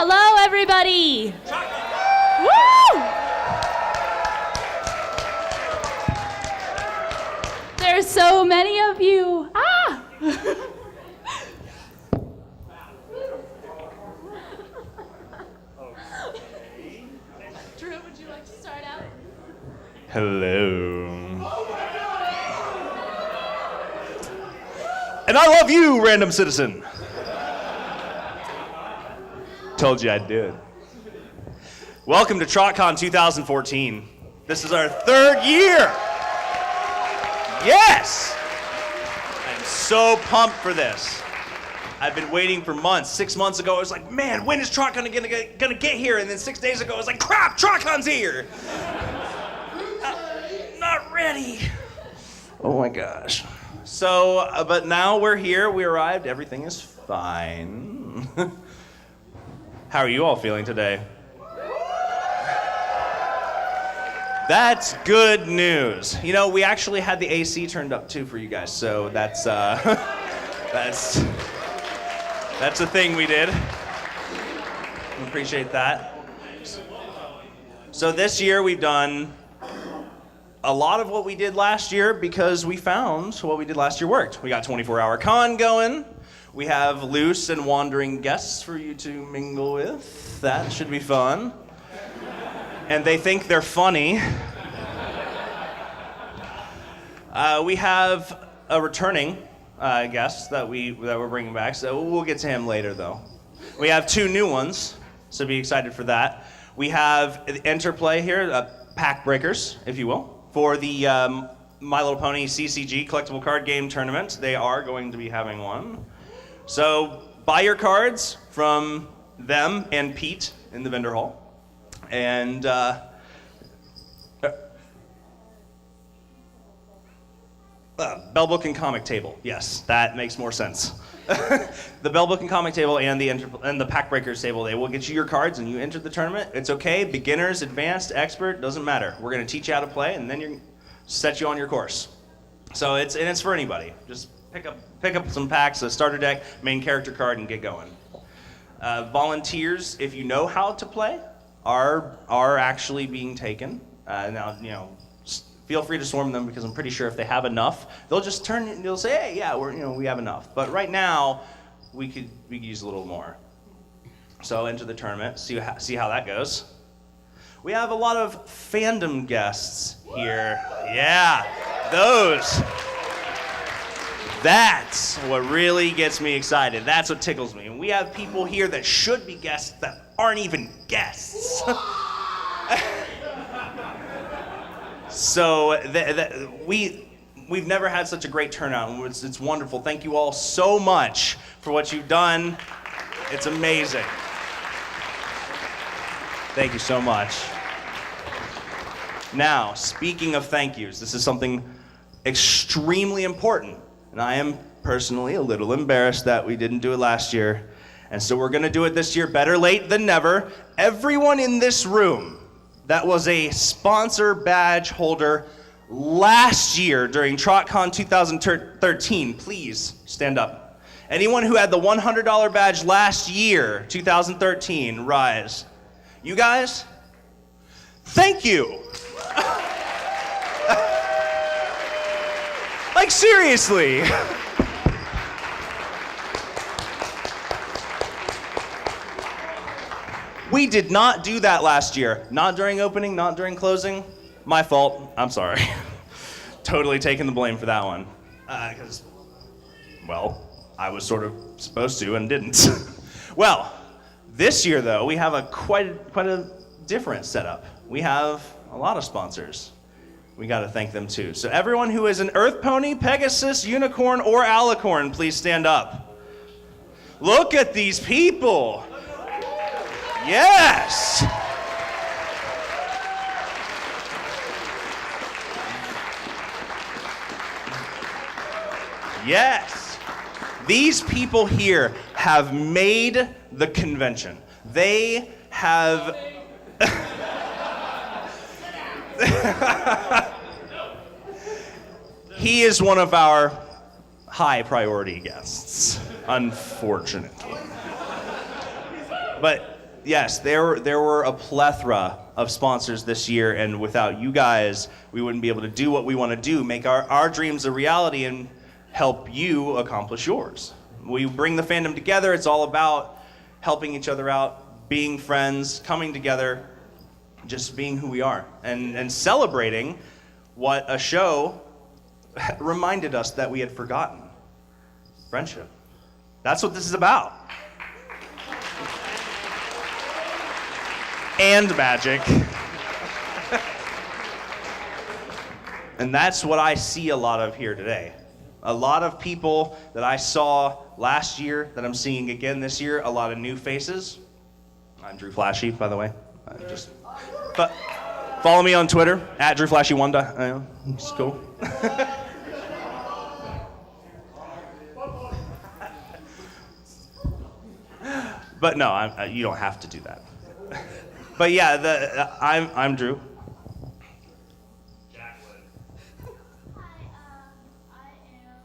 Hello, everybody. Woo! There's so many of you. Ah! Drew, would you like to start out? Hello. And I love you, random citizen. Told you I'd do it. Welcome to TrotCon 2014. This is our 3rd year. Yes! I'm so pumped for this. I've been waiting for months. 6 months ago, I was like, man, when is TrotCon gonna get here? And then 6 days ago, I was like, crap, TrotCon's here. Not ready. Oh my gosh. So, but now we're here, we arrived, everything is fine. How are you all feeling today? That's good news. You know, we actually had the AC turned up too for you guys, so that's that's a thing we did. Appreciate that. So this year we've done a lot of what we did last year because we found what we did last year worked. We got 24-hour con going. We have loose and wandering guests for you to mingle with. That should be fun. And they think they're funny. We have a returning guest that we're bringing back, so we'll get to him later though. We have 2 new ones, so be excited for that. We have Interplay here, pack breakers, if you will, for the My Little Pony CCG collectible card game tournament. They are going to be having one. So buy your cards from them and Pete in the vendor hall. And Bellbook and comic table. Yes, that makes more sense. The Bellbook and comic table and the pack breakers table, they will get you your cards and you enter the tournament. It's okay, beginners, advanced, expert, doesn't matter. We're going to teach you how to play and then you're set you on your course. So it's for anybody. Just pick up some packs, a starter deck, main character card, and get going. Volunteers, if you know how to play, are actually being taken. Now, you know, feel free to swarm them because I'm pretty sure if they have enough, they'll just turn and they'll say, hey, yeah, we have enough. But right now, we could use a little more. So enter the tournament, see how that goes. We have a lot of fandom guests here. Yeah, those. That's what really gets me excited. That's what tickles me. And we have people here that should be guests that aren't even guests. So we've never had such a great turnout, and it's wonderful. Thank you all so much for what you've done. It's amazing. Thank you so much. Now, speaking of thank yous, this is something extremely important, and I am personally a little embarrassed that we didn't do it last year, and so we're going to do it this year. Better late than never. Everyone in this room that was a sponsor badge holder last year during TrotCon 2013, please stand up. Anyone who had the $100 badge last year, 2013, rise. You guys, thank you. Like, seriously. We did not do that last year. Not during opening, not during closing. My fault. I'm sorry. Totally taking the blame for that one. Because, well, I was sort of supposed to and didn't. Well, this year, though, we have quite a different setup. We have a lot of sponsors. We got to thank them, too. So everyone who is an Earth Pony, Pegasus, Unicorn, or Alicorn, please stand up. Look at these people. Yes! Yes! These people here have made the convention. They have... He is one of our high priority guests, unfortunately. But Yes, there were a plethora of sponsors this year, and without you guys, we wouldn't be able to do what we want to do, make our dreams a reality, and help you accomplish yours. We bring the fandom together. It's all about helping each other out, being friends, coming together, just being who we are, and celebrating what a show reminded us that we had forgotten. Friendship. That's what this is about. And magic. And that's what I see a lot of here today. A lot of people that I saw last year that I'm seeing again this year, a lot of new faces. I'm Drew Flashy, by the way. But follow me on Twitter, @DrewFlashy1. It's cool. But no, you don't have to do that. But yeah, I'm Drew. Jacqueline. Hi, I am.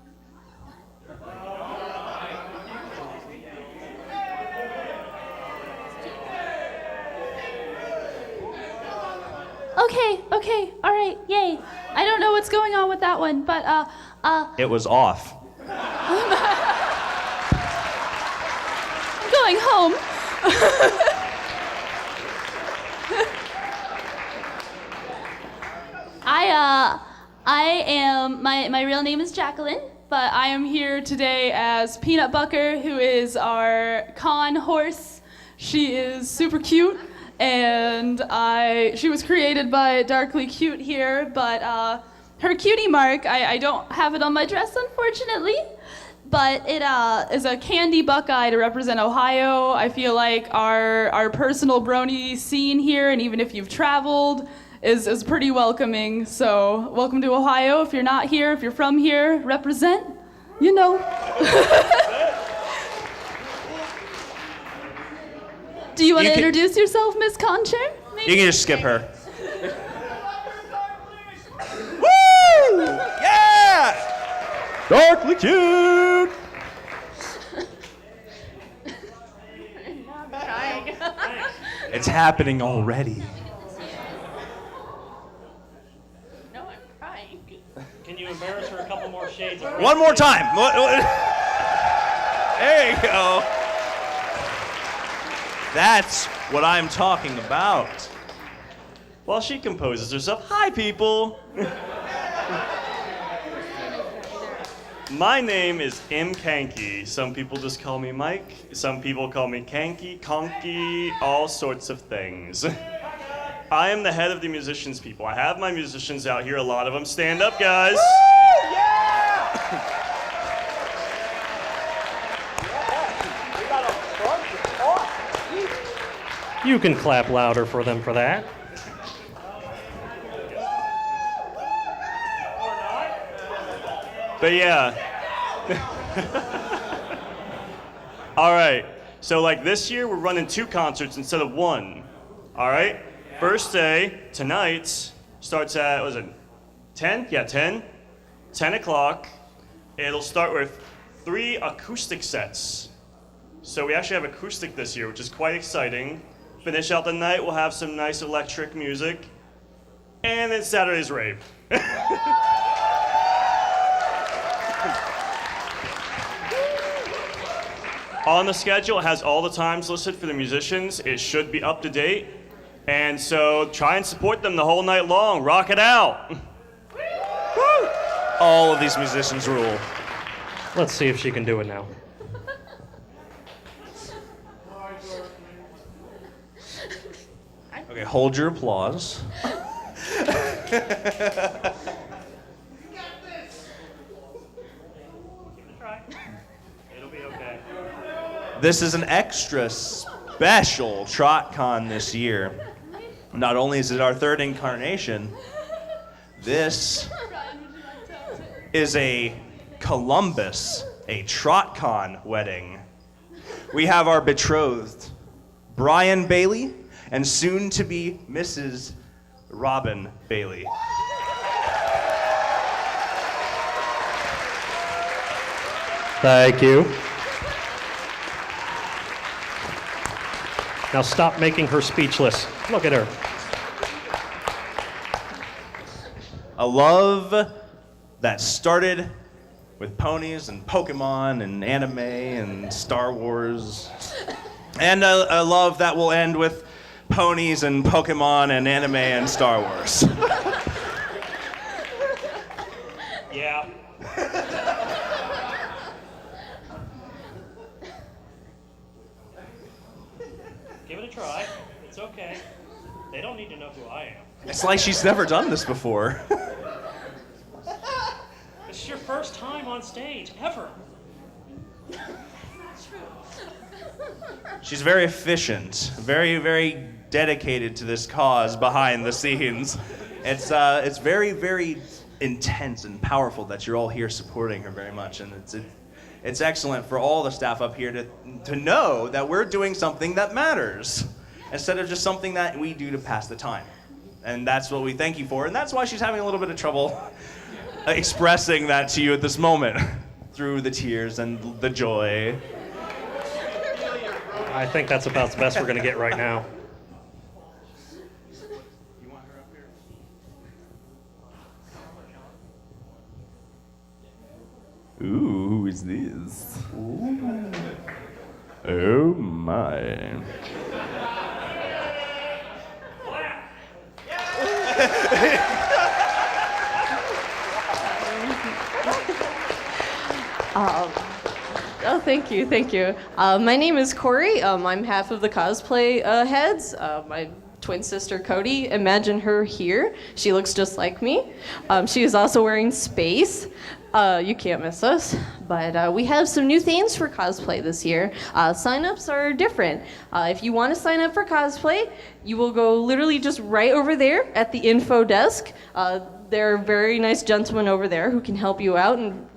Okay, all right, yay. I don't know what's going on with that one, but It was off. I'm going home. I am, my real name is Jacqueline, but I am here today as Peanut Butter, who is our con horse. She is super cute, and she was created by Darkly Cute here, but her cutie mark, I don't have it on my dress, unfortunately, but it is a candy buckeye to represent Ohio. I feel like our personal brony scene here, and even if you've traveled, is pretty welcoming. So welcome to Ohio. If you're not here, if you're from here, represent, you know. Do you want to introduce yourself, Miss Conchair? Maybe? You can just skip her. Woo! Yeah! Darkly Cute! I'm trying. It's happening already. No, I'm trying. Can you embarrass her a couple more shades? One more time. There you go. That's what I'm talking about. While she composes herself, hi people! My name is M. Kanky. Some people just call me Mike. Some people call me Kanky, Conky, all sorts of things. I am the head of the musicians people. I have my musicians out here, a lot of them. Stand up, guys. Woo! Yeah! You can clap louder for them for that. But yeah. All right. So like this year, we're running 2 concerts instead of 1. All right. First day, tonight, starts at, what is it, 10? Yeah, 10. 10 o'clock. It'll start with 3 acoustic sets. So we actually have acoustic this year, which is quite exciting. Finish out the night, we'll have some nice electric music. And then Saturday's rave. On the schedule, it has all the times listed for the musicians. It should be up to date. And so try and support them the whole night long. Rock it out. Woo! All of these musicians rule. Let's see if she can do it now. Okay, hold your applause. It'll be okay. This is an extra special TrotCon this year. Not only is it our 3rd incarnation, this is a Columbus, a TrotCon wedding. We have our betrothed, Brian Bailey, and soon to be Mrs. Robin Bailey. Thank you. Now stop making her speechless. Look at her. A love that started with ponies and Pokemon and anime and Star Wars. And a love that will end with ponies and Pokemon and anime and Star Wars. Yeah. Give it a try. It's okay. They don't need to know who I am. It's like she's never done this before. This is your first time on stage, ever. She's very efficient, very, very dedicated to this cause behind the scenes. It's very, very intense and powerful that you're all here supporting her very much, and it's excellent for all the staff up here to know that we're doing something that matters instead of just something that we do to pass the time. And that's what we thank you for, and that's why she's having a little bit of trouble expressing that to you at this moment through the tears and the joy. I think that's about the best we're going to get right now. You want her up here? Ooh, who is this? Ooh. Oh my. Oh, thank you, thank you. My name is Corey. I'm half of the cosplay heads. My twin sister Cody, imagine her here. She looks just like me. She is also wearing space. You can't miss us. But we have some new themes for cosplay this year. Sign-ups are different. If you want to sign up for cosplay, you will go literally just right over there at the info desk. There are very nice gentlemen over there who can help you out. And,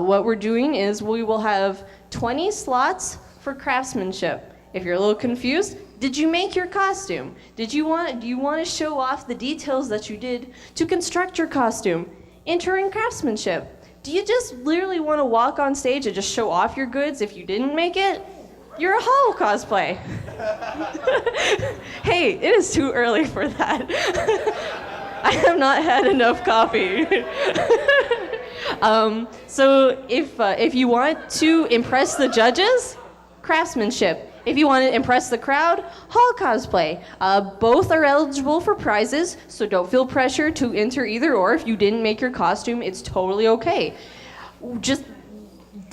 what we're doing is we will have 20 slots for craftsmanship. If you're a little confused, did you make your costume? Do you want to show off the details that you did to construct your costume? Enter in craftsmanship. Do you just literally want to walk on stage and just show off your goods if you didn't make it? You're a holo cosplay. Hey, it is too early for that. I have not had enough coffee. So if you want to impress the judges, craftsmanship. If you want to impress the crowd, hall cosplay. Both are eligible for prizes, so don't feel pressure to enter either or. If you didn't make your costume, it's totally okay. Just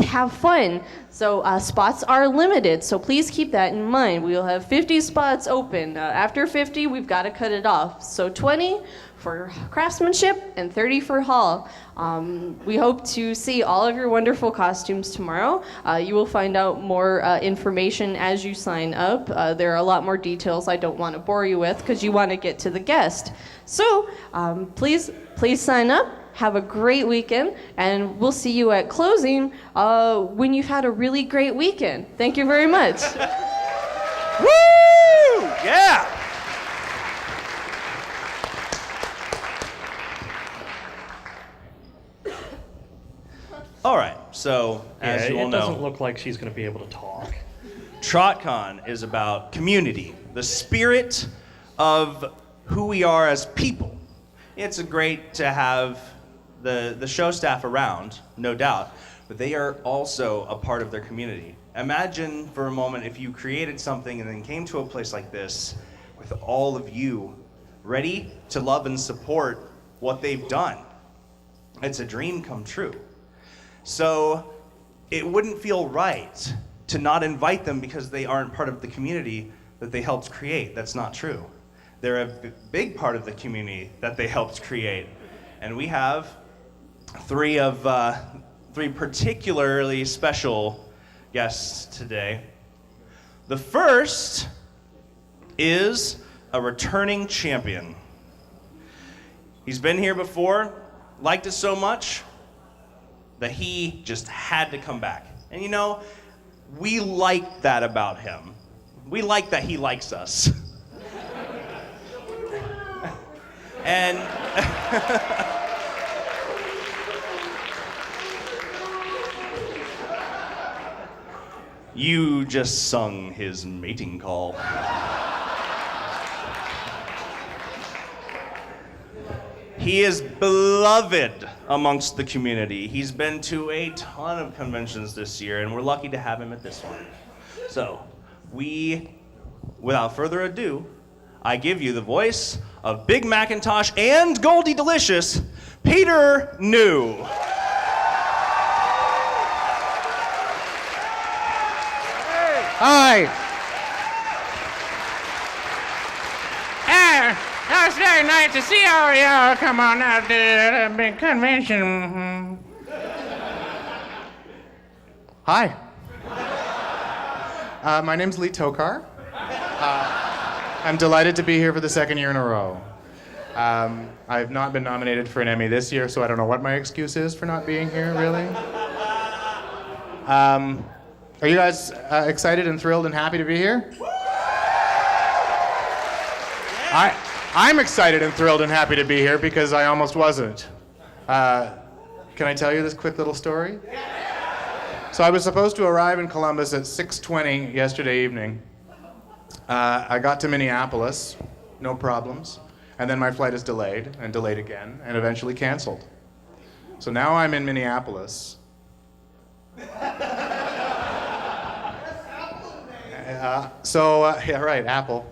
have fun. So spots are limited, so please keep that in mind. We'll have 50 spots open. After 50, we've got to cut it off. So 20 for craftsmanship and 30 for hall. We hope to see all of your wonderful costumes tomorrow. You will find out more information as you sign up. There are a lot more details I don't want to bore you with because you want to get to the guest. So please sign up. Have a great weekend, and we'll see you at closing when you've had a really great weekend. Thank you very much. Woo! Yeah! All right, so as you all it know, doesn't look like she's going to be able to talk. TrotCon is about community, the spirit of who we are as people. It's great to have the show staff around, no doubt, but they are also a part of their community. Imagine for a moment if you created something and then came to a place like this with all of you ready to love and support what they've done. It's a dream come true. So it wouldn't feel right to not invite them because they aren't part of the community that they helped create. That's not true. They're a big part of the community that they helped create. And we have three particularly special guests today. The first is a returning champion. He's been here before, liked it so much that he just had to come back. And we like that about him. We like that he likes us. And You just sung his mating call. He is beloved amongst the community. He's been to a ton of conventions this year, and we're lucky to have him at this one. So, without further ado, I give you the voice of Big Macintosh and Goldie Delicious, Peter New. Hi. That was very nice to see all y'all come on out to the big convention. Hi. My name's Lee Tokar. I'm delighted to be here for the second year in a row. I've not been nominated for an Emmy this year, so I don't know what my excuse is for not being here, really. Are you guys excited and thrilled and happy to be here? I'm excited and thrilled and happy to be here because I almost wasn't. Can I tell you this quick little story? So I was supposed to arrive in Columbus at 6:20 yesterday evening. I got to Minneapolis, no problems, and then my flight is delayed and delayed again and eventually canceled. So now I'm in Minneapolis. Yeah, right, Apple.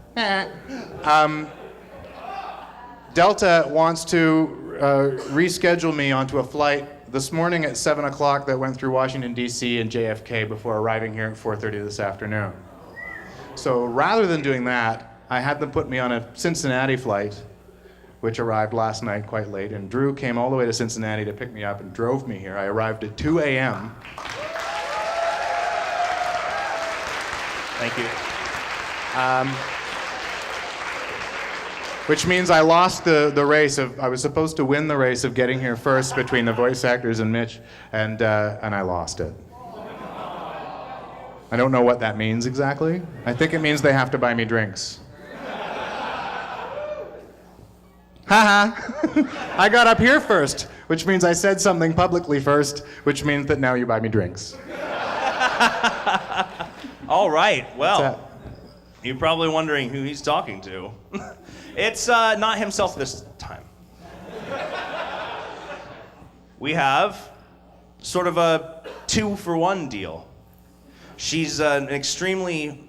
Delta wants to reschedule me onto a flight this morning at 7 o'clock that went through Washington, D.C. and JFK before arriving here at 4:30 this afternoon. So rather than doing that, I had them put me on a Cincinnati flight, which arrived last night quite late, and Drew came all the way to Cincinnati to pick me up and drove me here. I arrived at 2 a.m. Thank you. Which means I lost the race of, I was supposed to win the race of getting here first between the voice actors and Mitch, and I lost it. I don't know what that means exactly. I think it means they have to buy me drinks. Haha. I got up here first, which means I said something publicly first, which means that now you buy me drinks. All right, What's well, that? you're probably wondering who he's talking to. It's not himself this time. We have sort of a 2-for-1 deal. She's an extremely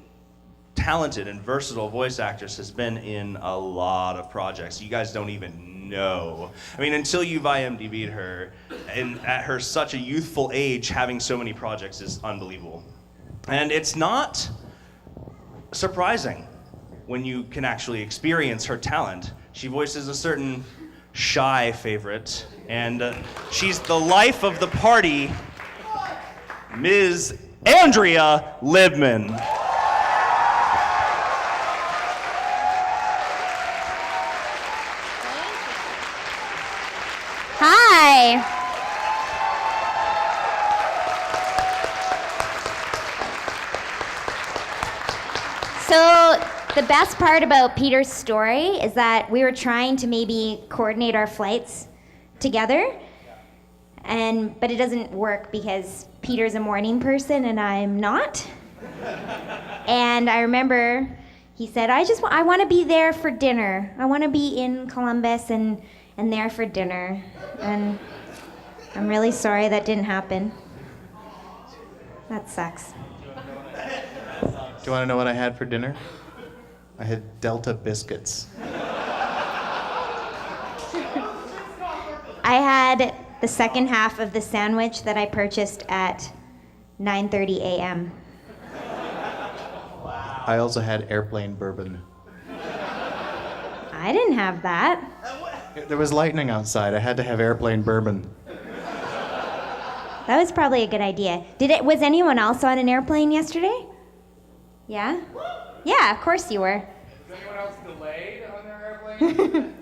talented and versatile voice actress, has been in a lot of projects. You guys don't even know. I mean, until you've IMDb'd her, and at her such a youthful age, having so many projects is unbelievable. And it's not surprising when you can actually experience her talent. She voices a certain shy favorite, and she's the life of the party, Ms. Andrea Libman. Hi. So the best part about Peter's story is that we were trying to maybe coordinate our flights together, but it doesn't work because Peter's a morning person and I'm not. And I remember he said, I want to be there for dinner. I want to be in Columbus and there for dinner. And I'm really sorry that didn't happen. That sucks. Do you want to know what I had for dinner? I had Delta biscuits. I had the second half of the sandwich that I purchased at 9:30 a.m. I also had airplane bourbon. I didn't have that. There was lightning outside. I had to have airplane bourbon. That was probably a good idea. Was anyone else on an airplane yesterday? Yeah? Yeah, of course you were. Was anyone else delayed on their airplane?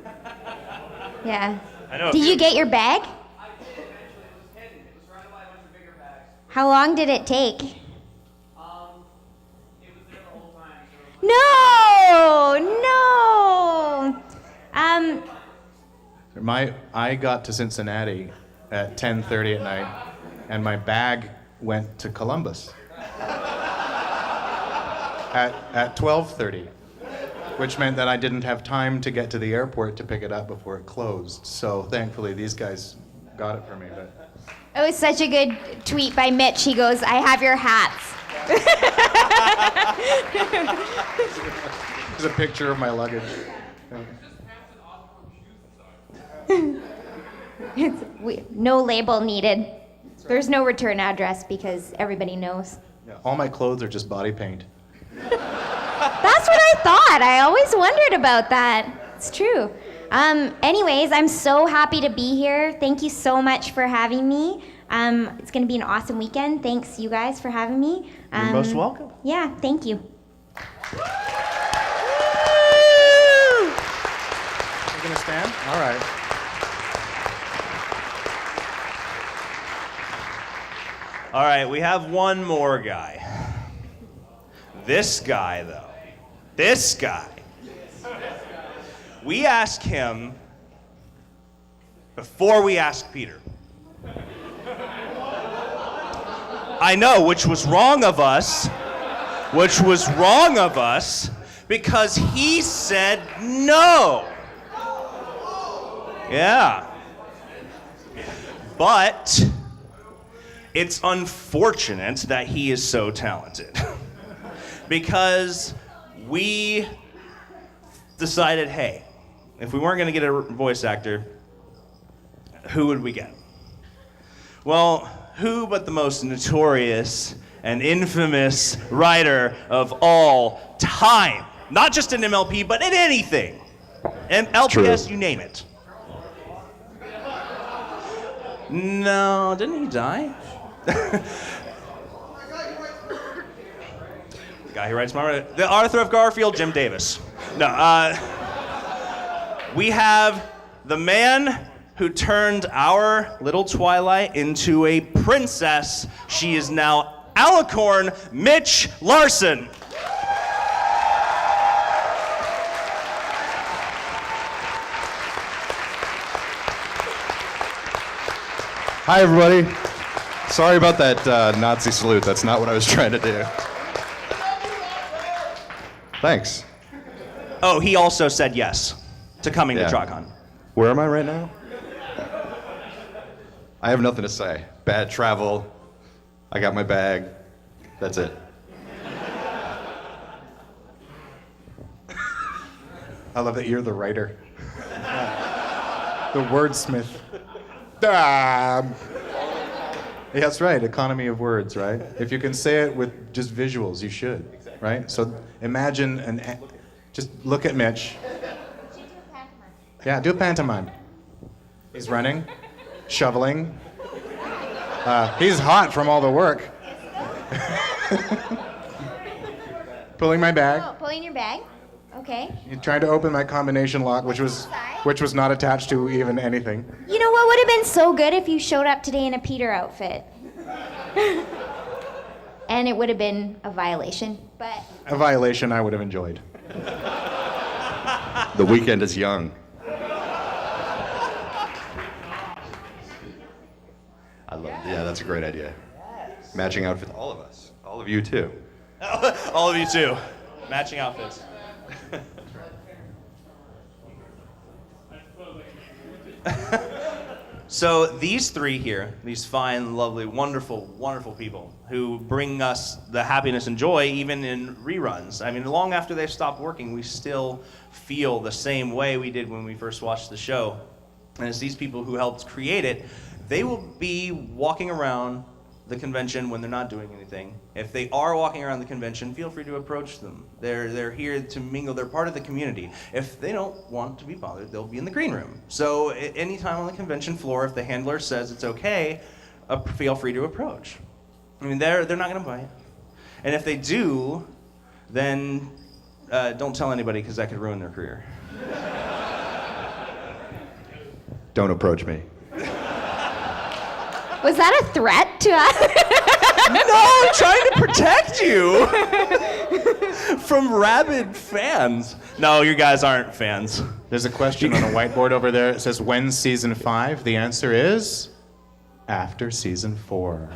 Yeah. I know. Did you get your bag? I did eventually. It was hidden. It was surrounded by a bunch of bigger bags. How long did it take? It was there the whole time. No. I got to Cincinnati at 10:30 at night, and my bag went to Columbus. at 12:30, which meant that I didn't have time to get to the airport to pick it up before it closed. So thankfully, these guys got it for me. But It was such a good tweet by Mitch. He goes, "I have your hats." there's a picture of my luggage. No label needed. There's no return address because everybody knows. Yeah, all my clothes are just body paint. That's what I thought. I always wondered about that. It's true. Anyways, I'm so happy to be here. Thank you so much for having me. It's going to be an awesome weekend. Thanks, you guys, for having me. You're most welcome. Yeah, thank you. You're gonna stand? All right. All right, we have one more guy. This guy, though. This guy. We ask him before we ask Peter. I know, which was wrong of us. Which was wrong of us because he said no. Yeah. But it's unfortunate that he is so talented because we decided, hey, if we weren't going to get a voice actor, who would we get? Well, who but the most notorious and infamous writer of all time. Not just in MLP, but in anything. And LPS, True. you name it. No, didn't he die? The guy who writes the Arthur of Garfield, Jim Davis. No, we have the man who turned our little Twilight into a princess. She is now Alicorn, Mitch Larson. Hi, everybody. Sorry about that Nazi salute. That's not what I was trying to do. Thanks. Oh, he also said yes to coming Yeah. to TrotCon. Where am I right now? I have nothing to say. Bad travel. I got my bag. That's it. I love that you're the writer. The wordsmith. Yeah, that's right. Economy of words, right? If you can say it with just visuals, you should, right? So imagine just look at Mitch. Yeah, do a pantomime. He's running, shoveling. He's hot from all the work. Pulling my bag. Oh, pulling your bag. Okay. He's trying to open my combination lock, which was not attached to even anything. You know what would have been so good if you showed up today in a Peter outfit? And it would have been a violation, but... A violation I would have enjoyed. The weekend is young. Yeah, that's a great idea. Matching outfits, all of us. All of you, too. All of you too. Matching outfits. So these three here, these fine, lovely, wonderful, wonderful people who bring us the happiness and joy even in reruns. I mean, long after they've stopped working, we still feel the same way we did when we first watched the show. And it's these people who helped create it. They will be walking around the convention when they're not doing anything. If they are walking around the convention, feel free to approach them. They're here to mingle. They're part of the community. If they don't want to be bothered, they'll be in the green room. So anytime on the convention floor, if the handler says it's okay, feel free to approach. I mean, they're not going to bite. And if they do, then don't tell anybody because that could ruin their career. Don't approach me. Was that a threat to us? No, I'm trying to protect you from rabid fans. No, you guys aren't fans. There's a question on a whiteboard over there. It says, when's season 5? The answer is after season 4.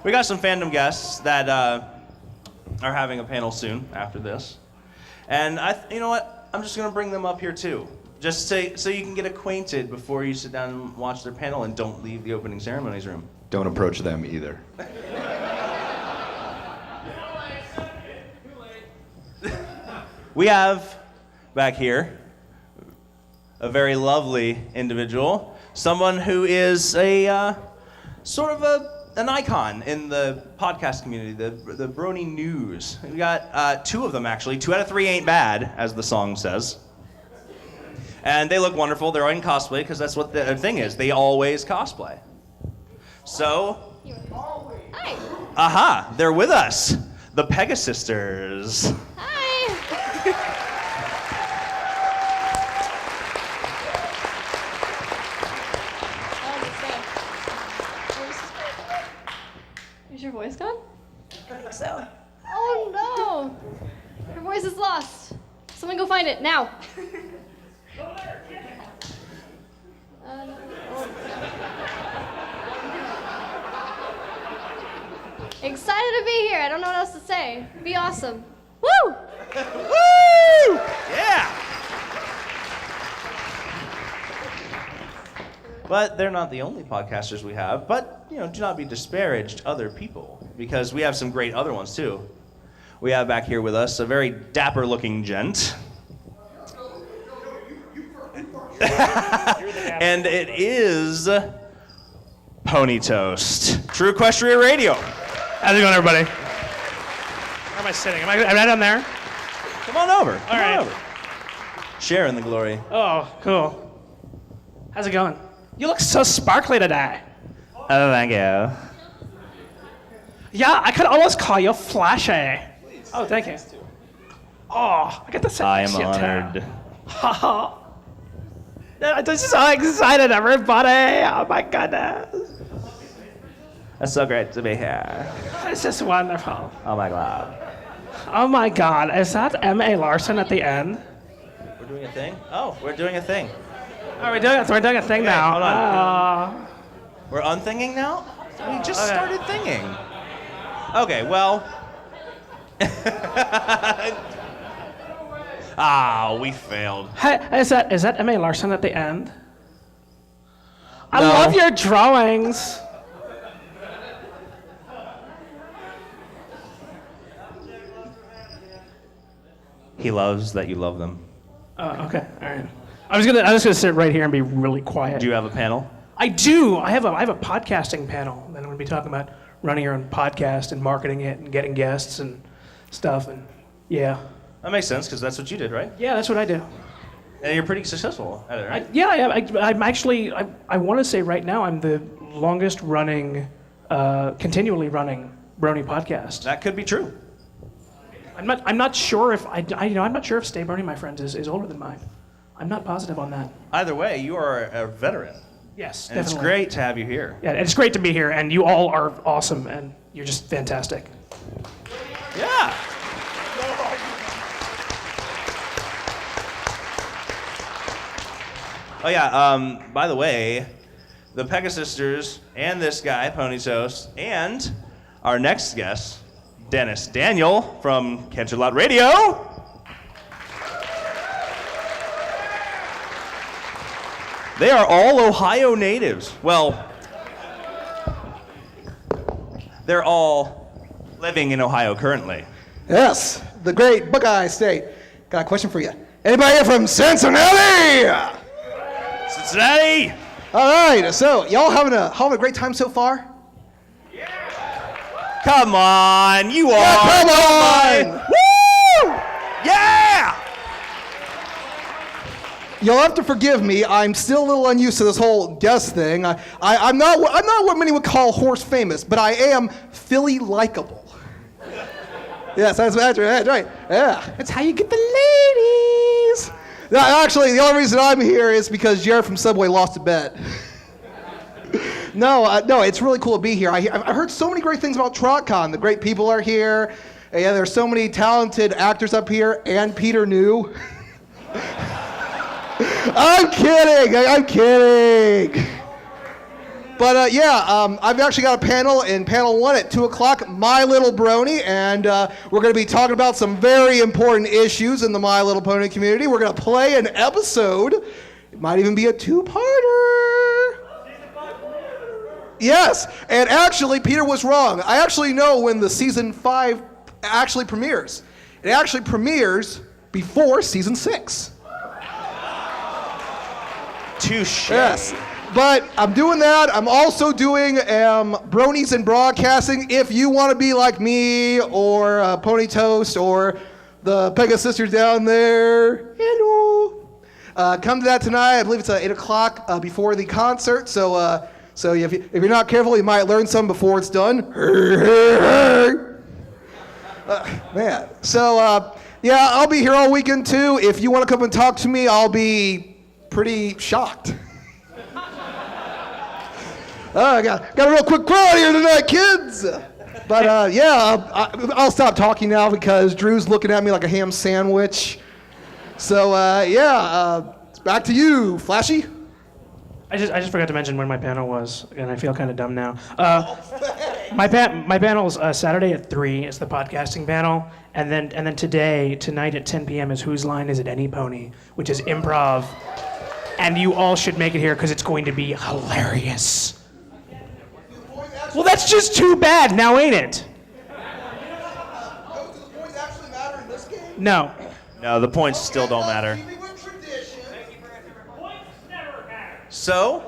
We got some fandom guests that are having a panel soon after this. And you know what? I'm just going to bring them up here too. Just so you can get acquainted before you sit down and watch their panel and don't leave the opening ceremonies room. Don't approach them either. We have back here a very lovely individual, someone who is a sort of an icon in the podcast community, the Brony News. We got 2 of them actually. 2 out of 3 ain't bad, as the song says. And they look wonderful. They're in cosplay because that's what the thing is. They always cosplay. So, Hi. aha, they're with us, the Pegasisters. Is your voice gone? I think so. Oh no! Your voice is lost. Someone go find it now. Excited to be here. I don't know what else to say. Be awesome. Woo! Woo! Yeah! But they're not the only podcasters we have. But, do not be disparaged other people, because we have some great other ones too. We have back here with us a very dapper-looking gent. And it is Pony Toast. True Equestria Radio. How's it going, everybody? Where am I sitting? Am I down there? Come on over. Come All right. on over. Share in the glory. Oh, cool. How's it going? You look so sparkly today. Oh, thank you. Yeah, I could almost call you flashy. Oh, thank you. Oh, I get to sit I next am to you, too. honored. Ha I'm just so excited, everybody. Oh, my goodness. It's so great to be here. It's just wonderful. Oh my God. Oh, my God. Is that M.A. Larson at the end? We're doing a thing? Oh, we're doing a thing. Are we doing it? We're doing a thing now. Hold on. We're unthinging now? We just Okay. started thinging. Okay, well. We failed. Hey, is that M.A. Larson at the end? I No. love your drawings. He loves that you love them. Oh, okay, all right. I was gonna sit right here and be really quiet. Do you have a panel? I do. I have a podcasting panel, and I'm gonna be talking about running your own podcast and marketing it and getting guests and stuff. And yeah, That makes sense, because that's what you did, right? yeah, that's what I do. And you're pretty successful at it, right? I'm actually. I want to say right now I'm the longest running, continually running Brony podcast. That could be true. I'm not sure if I'm not sure if Stay Brony, my friends, is older than mine. I'm not positive on that. Either way, you are a veteran. Yes, And definitely. it's great to have you here. Yeah, it's great to be here, and you all are awesome, and you're just fantastic. Yeah. Oh yeah, by the way, the Pegasisters and this guy, Pony Toast, and our next guest, Dennis Daniel from Catch a Lot Radio. They are all Ohio natives. Well, they're all living in Ohio currently. Yes, the great Buckeye State. Got a question for you. Anybody here from Cincinnati? Cincinnati! All right, so y'all having a great time so far? Come on, you are. Yeah, come on! Woo! Yeah! You'll have to forgive me. I'm still a little unused to this whole guest thing. I'm not what many would call horse famous, but I am Philly likable. Yes, that's right. Yeah, it's how you get the ladies. No, actually, the only reason I'm here is because Jared from Subway lost a bet. No, it's really cool to be here. I heard so many great things about TrotCon. The great people are here. Yeah, there's so many talented actors up here, and Peter New. I'm kidding. But I've actually got a panel in panel 1 at 2 o'clock, My Little Brony, and we're going to be talking about some very important issues in the My Little Pony community. We're going to play an episode. It might even be a 2-parter. Yes, and actually, Peter was wrong. I actually know when the season 5 actually premieres. It actually premieres before season 6. Touche. Yes. But I'm doing that. I'm also doing Bronies and Broadcasting. If you want to be like me or Pony Toast or the Pega sisters down there, hello. Come to that tonight. I believe it's 8 o'clock before the concert. So if you're not careful, you might learn some before it's done. Man. So I'll be here all weekend too. If you want to come and talk to me, I'll be pretty shocked. I got a real quick crowd here tonight, kids. But I'll stop talking now because Drew's looking at me like a ham sandwich. So back to you, Flashy. I just forgot to mention when my panel was, and I feel kind of dumb now. My panel's Saturday at 3. It's the podcasting panel, and then tonight at 10 p.m. is Whose Line Is It Any Pony, which is improv, and you all should make it here because it's going to be hilarious. Well, that's just too bad now, ain't it? Do the points actually matter in this game? No. No, the points still don't matter. So?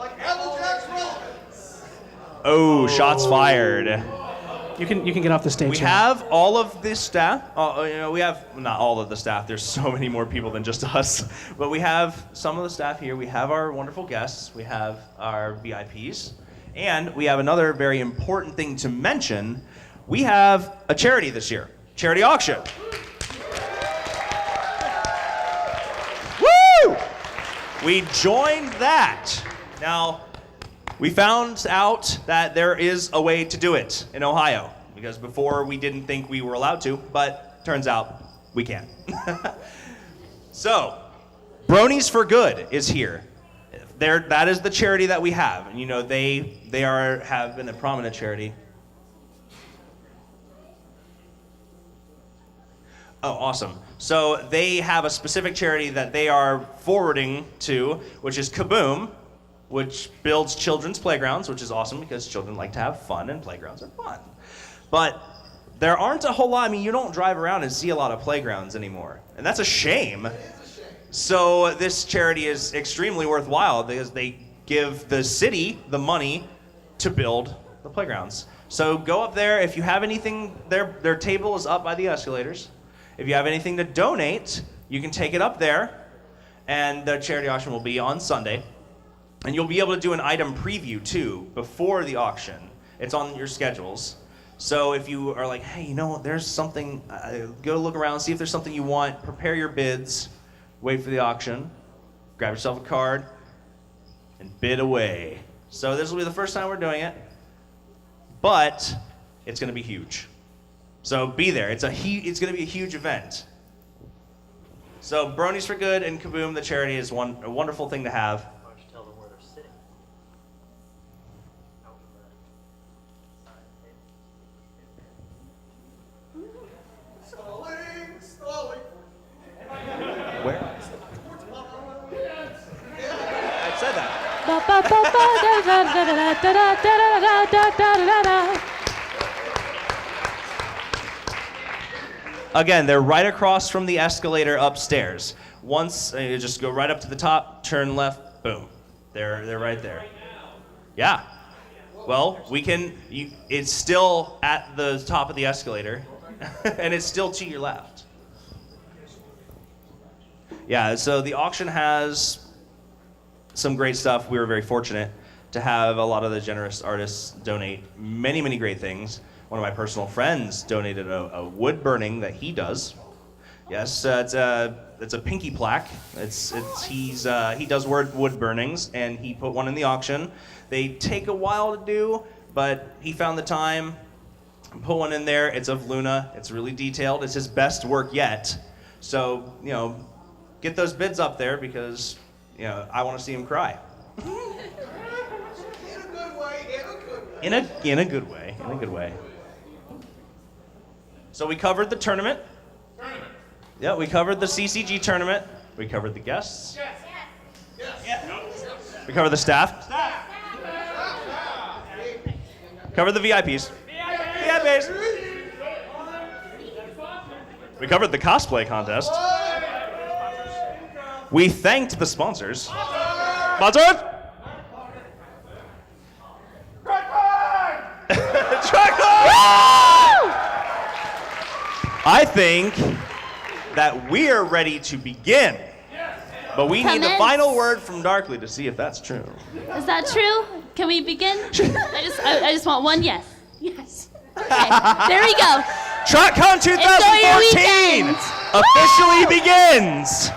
Oh, shots fired. You can get off the stage. We now. have all of the staff. We have not all of the staff. There's so many more people than just us. But we have some of the staff here. We have our wonderful guests. We have our VIPs. And we have another very important thing to mention. We have a charity this year. Charity auction. Woo! We joined that. Now, we found out that there is a way to do it in Ohio, because before we didn't think we were allowed to, but turns out we can. So, Bronies for Good is here. That is the charity that we have, and they have been a prominent charity. Oh, awesome. So they have a specific charity that they are forwarding to, which is Kaboom, which builds children's playgrounds, which is awesome because children like to have fun and playgrounds are fun. But there aren't a whole lot. I mean, you don't drive around and see a lot of playgrounds anymore, and that's a shame. So this charity is extremely worthwhile because they give the city the money to build the playgrounds. So go up there. If you have anything, their table is up by the escalators. If you have anything to donate, you can take it up there, and the charity auction will be on Sunday. And you'll be able to do an item preview too before the auction. It's on your schedules. So if you are like, hey, there's something, go look around, see if there's something you want, prepare your bids, wait for the auction, grab yourself a card, and bid away. So this will be the first time we're doing it, but it's going to be huge. So be there. It's going to be a huge event. So Bronies for Good and Kaboom, the charity, is a wonderful thing to have. Why don't you tell them where they're sitting? Stalling. Where? I said that. Again, they're right across from the escalator upstairs. Once you just go right up to the top, turn left, boom. They're right there. Yeah. Well, it's still at the top of the escalator, and it's still to your left. Yeah, so the auction has some great stuff. We were very fortunate to have a lot of the generous artists donate many, many great things. One of my personal friends donated a wood burning that he does. Yes, it's a pinky plaque. He does wood burnings, and he put one in the auction. They take a while to do, but he found the time, put one in there. It's of Luna. It's really detailed. It's his best work yet. So, get those bids up there because, I want to see him cry. In a good way. In a good way. In a good way. So we covered the tournament. Yeah, we covered the CCG tournament. We covered the guests. We covered the staff. Covered the VIPs. VIPs. We covered the cosplay contest. We thanked the sponsors. Sponsors! TrotCon! I think that we are ready to begin. But we need the Commence. final word from Darkly to see if that's true. Is that true? Can we begin? I just want one yes. Yes. Okay, there we go. TrotCon 2014 Enjoy your weekend. officially begins.